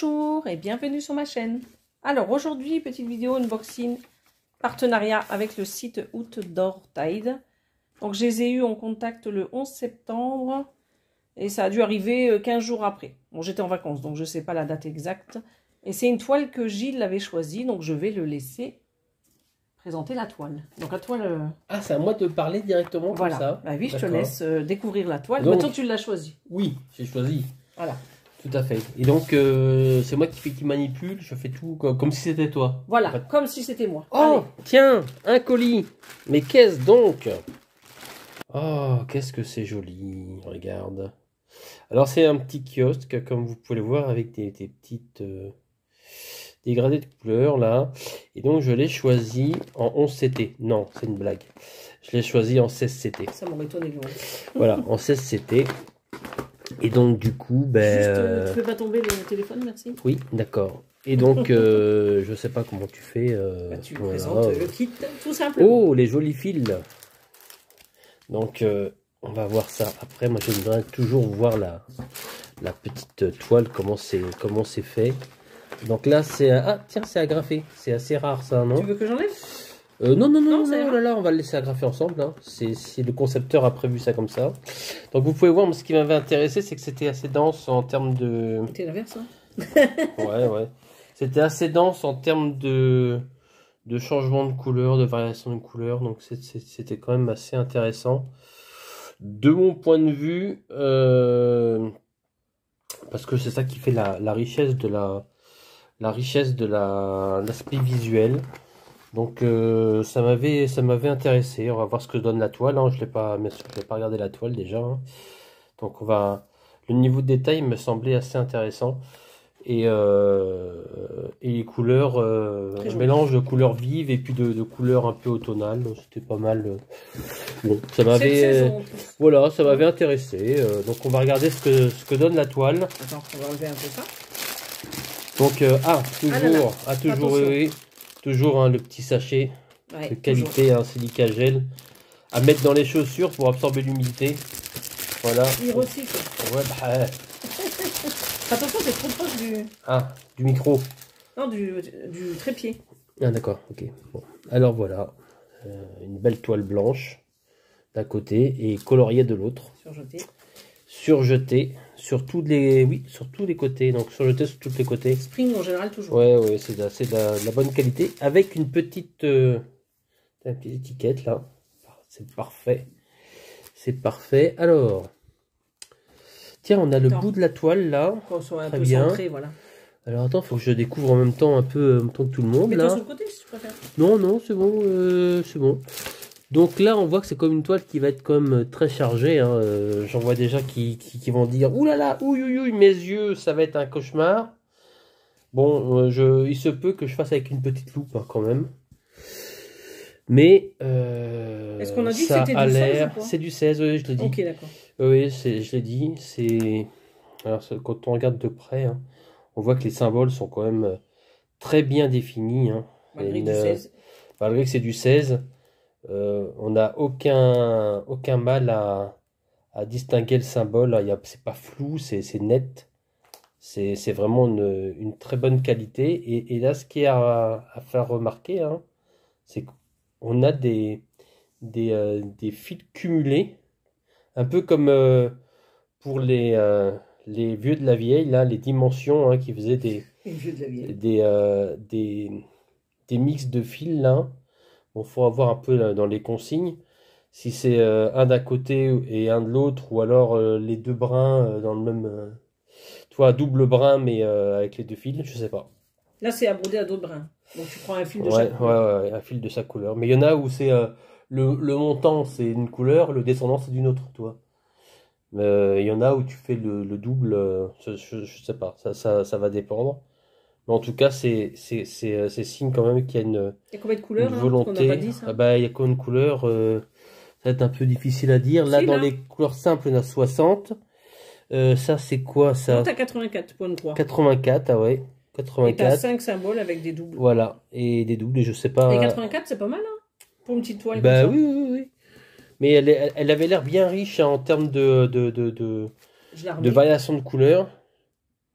Bonjour et bienvenue sur ma chaîne. Alors aujourd'hui, petite vidéo unboxing, partenariat avec le site Outdoor Tide. Donc je les ai eus en contact le 11 septembre et ça a dû arriver 15 jours après. Bon, j'étais en vacances donc je ne sais pas la date exacte. Et c'est une toile que Gilles avait choisie, donc je vais le laisser présenter la toile. Donc la toile... Ah, c'est à moi de parler directement voilà. Comme ça. Bah oui, je te laisse découvrir la toile. Donc, mais toi tu l'as choisie. Oui, j'ai choisi. Voilà. Tout à fait. Et donc, c'est moi qui manipule, je fais tout comme si c'était toi. Voilà, en fait. comme si c'était moi. Oh, allez. tiens, un colis. Mais qu'est-ce donc? Oh, qu'est-ce que c'est joli. Regarde. Alors, c'est un petit kiosque, comme vous pouvez le voir, avec des petites dégradés de couleurs, là. Et donc, je l'ai choisi en 11 CT. Non, c'est une blague. Je l'ai choisi en 16 CT. Ça m'aurait étonné de loin. Voilà, en 16 CT. Et donc du coup, ben... Juste, tu fais pas tomber le téléphone, merci. Oui, d'accord. Et donc, je sais pas comment tu fais. Bah, tu voilà. présentes le kit, tout simplement. Oh, les jolis fils. Donc, on va voir ça. Après, moi, j'aimerais toujours voir la petite toile, comment c'est fait. Donc là, c'est... Ah, tiens, c'est agrafé. C'est assez rare, ça, non? Tu veux que j'enlève? Non, oh là, on va le laisser agrafer ensemble. Hein. C'est le concepteur a prévu ça comme ça. Donc vous pouvez voir, moi, ce qui m'avait intéressé, c'est que c'était assez dense en termes de... C'était l'inverse, hein. Ouais. C'était assez dense en termes de changement de couleur, de variation de couleur. Donc c'était quand même assez intéressant. De mon point de vue, parce que c'est ça qui fait la richesse de l'aspect visuel. Donc ça m'avait intéressé. On va voir ce que donne la toile. Hein. Je l'ai pas regardé la toile déjà. Hein. Donc le niveau de détail me semblait assez intéressant. Et les couleurs, un mélange de couleurs vives et puis de couleurs un peu automnales. C'était pas mal. Bon, ça m'avait voilà, ça m'avait intéressé. Donc on va regarder ce que donne la toile. Attends, on va enlever un peu ça. Donc toujours oui. Toujours hein, le petit sachet de qualité, un silica gel à mettre dans les chaussures pour absorber l'humidité. Voilà. Il recycle. Ouais, bah... Attention, c'est trop proche du... Ah, du micro. Non, du trépied. Ah d'accord, ok. Bon. Alors voilà, une belle toile blanche d'un côté et coloriée de l'autre. Surjetée sur tous les côtés. Donc surjeté sur tous les côtés. Spring en général toujours. Ouais, c'est de la bonne qualité avec une petite étiquette là. C'est parfait. C'est parfait. Alors, tiens, on a le bout de la toile là. Qu'on soit un très peu bien. centré, voilà. Alors attends, faut que je découvre en même temps un peu en même temps que tout le monde. Mets-toi là. sur le côté si tu préfères. Non, c'est bon, c'est bon. Donc là, on voit que c'est comme une toile qui va être quand même très chargée. Hein. J'en vois déjà qui vont dire « Ouh là là, ouïe, mes yeux, ça va être un cauchemar ». Bon, il se peut que je fasse avec une petite loupe hein, quand même. Mais est-ce qu'on a dit ça que c'était a du 16 l'air... C'est du 16, oui, je l'ai dit. Ok, d'accord. Oui, je l'ai dit. Alors, quand on regarde de près, hein, on voit que les symboles sont quand même très bien définis. Hein. Malgré que c'est du 16. On n'a aucun mal à distinguer le symbole. C'est pas flou, c'est net. C'est vraiment une très bonne qualité. Et là, ce qui est à faire remarquer, hein, c'est qu'on a des fils cumulés, un peu comme pour les vieux de la vieille, là, les dimensions hein, qui faisaient des mix de fils là. Bon, faut avoir un peu dans les consignes. Si c'est un d'un côté et un de l'autre, ou alors les deux brins dans le même... double brin, mais avec les deux fils, je sais pas. Là, c'est à broder à d'autres brins. Donc, tu prends un fil de chaque couleur. Ouais, un fil de chaque couleur. Mais il y en a où c'est... le montant, c'est une couleur, le descendant, c'est d'une autre, toi. Il y en a où tu fais le double, je sais pas, ça va dépendre. Mais en tout cas, c'est signe quand même qu'il y a une combien de couleurs, volonté. Pas dit, ça ah bah, il y a combien de couleurs ça va être un peu difficile à dire. Là, dans les couleurs simples, il y en a 60. Ça, c'est quoi ça? Non, t'as 84 points de croix. 84, ah ouais. 84. Et t'as 5 symboles avec des doubles. Voilà, et des doubles, et je sais pas. Et 84, c'est pas mal, hein, pour une petite toile. Bah comme ça. oui. Mais elle avait l'air bien riche hein, en termes de variation de couleurs.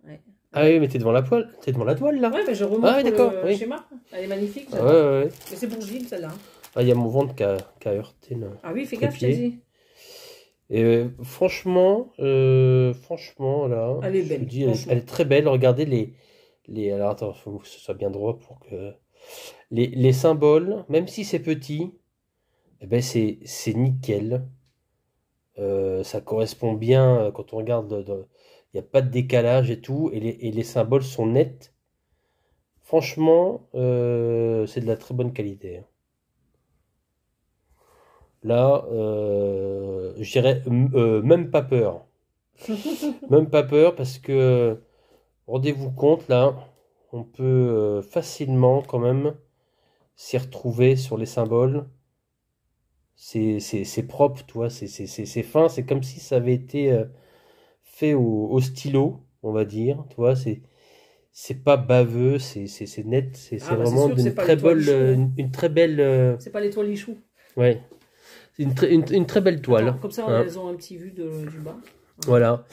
Ouais. Ah oui, mais t'es devant la toile. T'es devant la toile, là. Ouais, mais je remonte le schéma. Elle est magnifique. Ouais. Mais c'est pour Gilles, celle-là. Ah, il y a mon ventre qui a heurté, là. Ah oui, fais gaffe, je t'ai dit. Et franchement, là, elle est belle. Je dis, elle est très belle. Regardez alors attends, il faut que ce soit bien droit pour que les symboles, même si c'est petit, eh ben c'est nickel. Ça correspond bien quand on regarde. Il n'y a pas de décalage et tout, et les symboles sont nets. Franchement, c'est de la très bonne qualité. Là, je dirais même pas peur. Même pas peur parce que, rendez-vous compte, là, on peut facilement quand même s'y retrouver sur les symboles. C'est propre, tu vois, c'est fin, c'est comme si ça avait été fait au stylo, on va dire, tu vois, c'est pas baveux, c'est net, c'est vraiment une très belle... C'est pas l'étoile Lichou. Ouais, c'est une très belle toile. Attends, comme ça, elles ont un petit vue du bas. Voilà,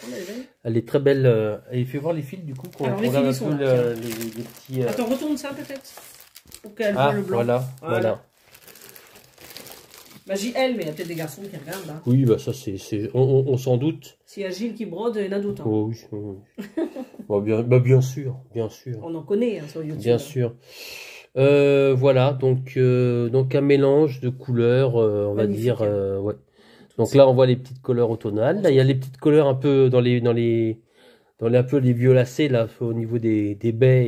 elle est très belle. Elle fait voir les fils du coup qu'on regarde un peu les petits. Attends, retourne ça peut-être pour qu'elle voit le blanc. Voilà. Bah, JL, mais il y a peut-être des garçons qui regardent. Hein. Oui, bah ça c'est. On s'en doute. S'il y a Gilles qui brode, il y en a d'autres. Hein. Oh, oui. bien sûr. On en connaît hein, sur YouTube. Bien sûr. Voilà, donc un mélange de couleurs, on va dire. Ouais. Donc là, on voit les petites couleurs automnales. Là, il y a les petites couleurs un peu dans les un peu les violacés là, au niveau des baies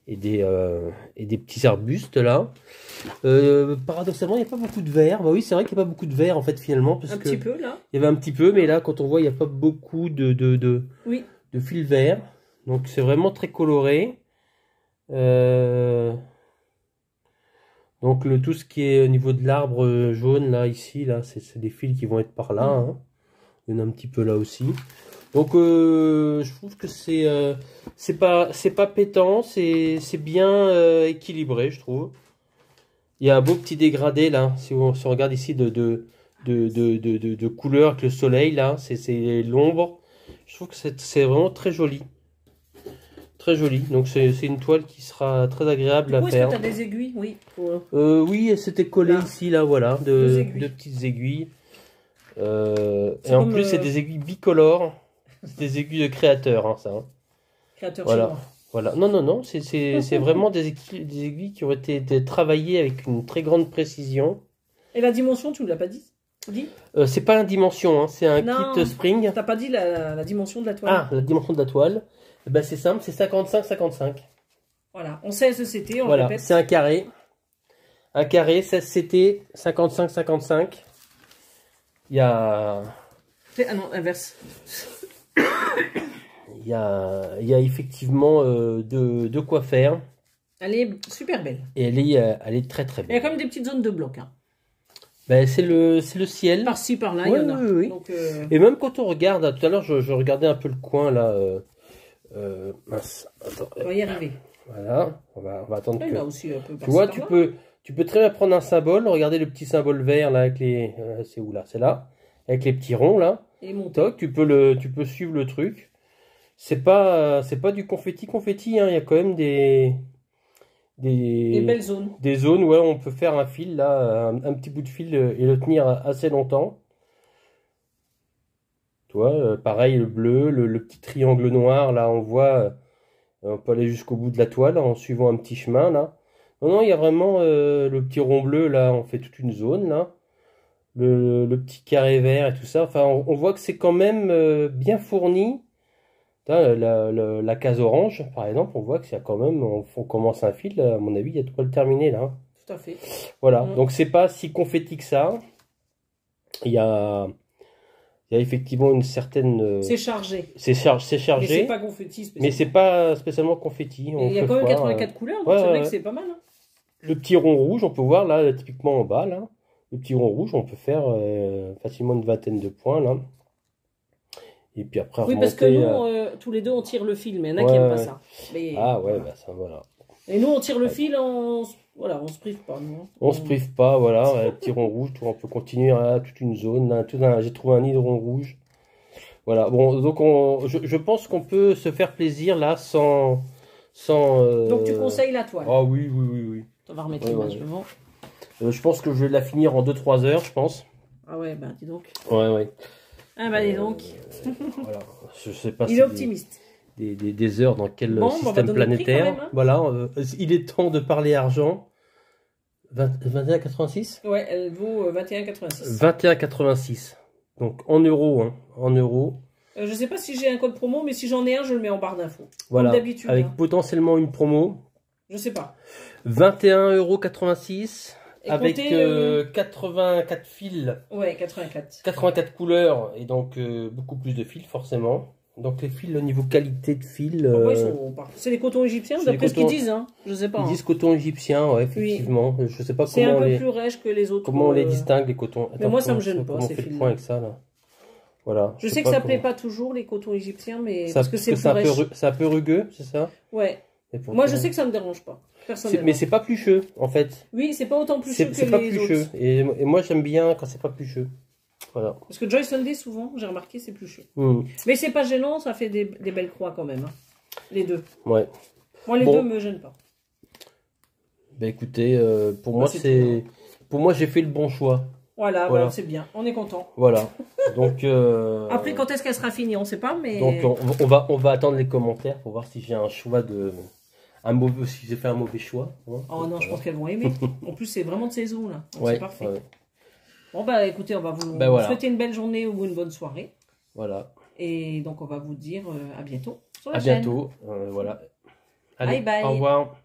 et des petits arbustes là. Paradoxalement, il n'y a pas beaucoup de vert. Bah oui, c'est vrai qu'il n'y a pas beaucoup de vert en fait finalement. Parce petit peu là. Il y avait un petit peu, mais là, quand on voit, il n'y a pas beaucoup de fils verts. Donc c'est vraiment très coloré. Donc tout ce qui est au niveau de l'arbre jaune là ici là c'est des fils qui vont être par là hein. Il y en a un petit peu là aussi donc je trouve que c'est pas pétant, c'est bien équilibré je trouve. Il y a un beau petit dégradé là si on regarde ici de couleur avec le soleil là, c'est l'ombre. Je trouve que c'est vraiment très joli. Très joli, donc c'est une toile qui sera très agréable à faire. Est-ce que tu as des aiguilles? Oui. Oui, elle s'était collée ici, là, voilà, deux petites aiguilles. Et en plus, c'est des aiguilles bicolores. C'est des aiguilles de créateur, hein, ça. Hein. Créateur voilà. chinois. Voilà. Non, c'est vraiment des aiguilles qui ont été travaillées avec une très grande précision. Et la dimension, tu ne l'as pas dit? C'est pas la dimension, hein, c'est un kit spring. T'as pas dit la dimension de la toile? Ah, la dimension de la toile. Ben, c'est simple, c'est 55-55. Voilà, on sait SCT, on voilà, répète. C'est un carré. Un carré, 16 CT, 55-55. Il y a... Ah non, inverse. Il y a effectivement de quoi faire. Elle est super belle. Et elle est très très belle. Il y a quand même des petites zones de bloc. Hein. Ben, c'est le ciel. Par-ci, par-là, il y en a. Oui. Donc, et même quand on regarde, tout à l'heure, je regardais un peu le coin là. Mince, attends. On va y arriver. Voilà, on va attendre que... Là aussi, un peu tu vois, tu peux très bien prendre un symbole, regarder le petit symbole vert là avec les... c'est où là? C'est là. Avec les petits ronds là. Et monter. Toc, tu peux suivre le truc. C'est pas du confetti, hein. Il y a quand même des belles zones. Des zones où on peut faire un fil là, un petit bout de fil et le tenir assez longtemps. Tu vois, pareil, le bleu, le petit triangle noir, là, on voit, on peut aller jusqu'au bout de la toile en suivant un petit chemin, là. Non, il y a vraiment le petit rond bleu, là, on fait toute une zone, là. Le petit carré vert et tout ça. Enfin, on voit que c'est quand même bien fourni. La case orange, par exemple, on voit qu'il y a quand même, on commence un fil, à mon avis, il y a de quoi le terminer, là. Tout à fait. Voilà, donc c'est pas si confetti que ça. Il y a effectivement une certaine... C'est chargé. C'est chargé. Mais c'est pas confetti spécialement. Mais c'est pas spécialement confetti. Il y a quand même 84 couleurs, donc c'est vrai que c'est pas mal. Hein. Le petit rond rouge, on peut voir là, typiquement en bas, là. Le petit rond rouge, on peut faire facilement une vingtaine de points, là. Et puis après, oui, parce que nous, tous les deux, on tire le fil, mais il y en a qui n'aiment pas ça. Mais... Ah ouais, bah ça, voilà. Et nous, on tire le fil, voilà, on se prive pas. Nous. On se prive pas, voilà. Petit rond rouge, on peut continuer à toute une zone. J'ai trouvé un nid de rond rouge. Voilà, bon, donc je pense qu'on peut se faire plaisir là sans... Donc tu conseilles la toile? Ah oui, oui, oui, oui. On va remettre l'image devant. Je pense que je vais la finir en 2-3 heures, je pense. Ah ouais, bah dis donc. Ouais, ouais. Ah bah dis donc. Voilà, je sais pas Il est optimiste. Des heures dans quel bon, système planétaire. Même, hein. Voilà, il est temps de parler argent. 21,86 ? Ouais, elle vaut 21,86. 21,86. Donc en euros, hein, en euros. Je sais pas si j'ai un code promo, mais si j'en ai un, je le mets en barre d'infos. Voilà, comme d'habitude. avec hein. potentiellement une promo. Je sais pas. 21,86 € avec comptez, 84 fils. Ouais, 84. 84 couleurs et donc beaucoup plus de fils forcément. Donc les fils au niveau qualité de fils. C'est les cotons égyptiens, d'après ce qu'ils disent. Hein. Je sais pas. Ils disent coton égyptien, ouais, effectivement. Oui. Je sais pas comment. C'est un peu plus rêche que les autres. Comment on les distingue les cotons. Mais moi ça me gêne pas. On fait le point avec ça là. Voilà. Je sais que ça plaît pas toujours les cotons égyptiens, mais parce que c'est plus rêche. C'est un peu rugueux, c'est ça? Ouais. Pourtant... Moi je sais que ça me dérange pas. Personnellement. Mais c'est pas plucheux en fait. Oui, c'est pas autant plucheux que les autres. C'est pas plucheux. Et moi j'aime bien quand c'est pas plucheux. Voilà. Parce que Joy Sunday, souvent, j'ai remarqué, c'est plus chaud. Mais c'est pas gênant, ça fait des belles croix quand même. Hein. Les deux. Ouais. Moi, les deux me gênent pas. Bah écoutez, pour moi, c'est... Pour moi, j'ai fait le bon choix. Voilà. Bah, c'est bien. On est content. Voilà. Donc... Après, quand est-ce qu'elle sera finie, on sait pas, mais... Donc, on va attendre les commentaires pour voir si j'ai un choix de... Si j'ai fait un mauvais choix. Hein. Oh non, je pense qu'elles vont aimer. En plus, c'est vraiment de saison, là. C'est parfait. Ouais. Bon bah écoutez, on va vous souhaiter une belle journée ou une bonne soirée. Voilà. Et donc on va vous dire à bientôt sur la chaîne. À bientôt. Voilà. Allez, bye bye. Au revoir.